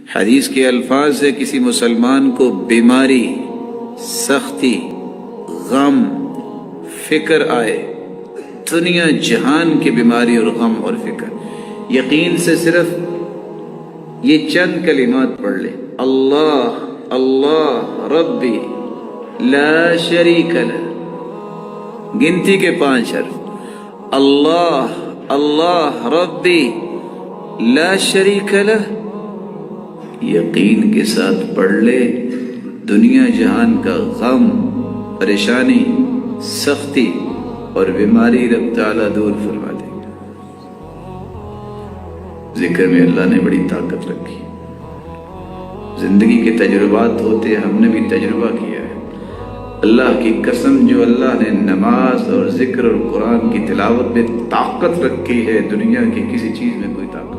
حدیث کے الفاظ سے کسی مسلمان کو بیماری، سختی، غم، فکر آئے، دنیا جہان کی بیماری اور غم اور فکر، یقین سے صرف یہ چند کلمات پڑھ لے، اللہ اللہ ربی لا شریک لہ، گنتی کے 5 حرف، اللہ اللہ ربی لا شریک لہ، یقین کے ساتھ پڑھ لے، دنیا جہان کا غم، پریشانی، سختی اور بیماری رب تعالیٰ دور فرما دے گا۔ ذکر میں اللہ نے بڑی طاقت رکھی، زندگی کے تجربات ہوتے ہم نے بھی تجربہ کیا ہے۔ اللہ کی قسم، جو اللہ نے نماز اور ذکر اور قرآن کی تلاوت میں طاقت رکھی ہے، دنیا کی کسی چیز میں کوئی طاقت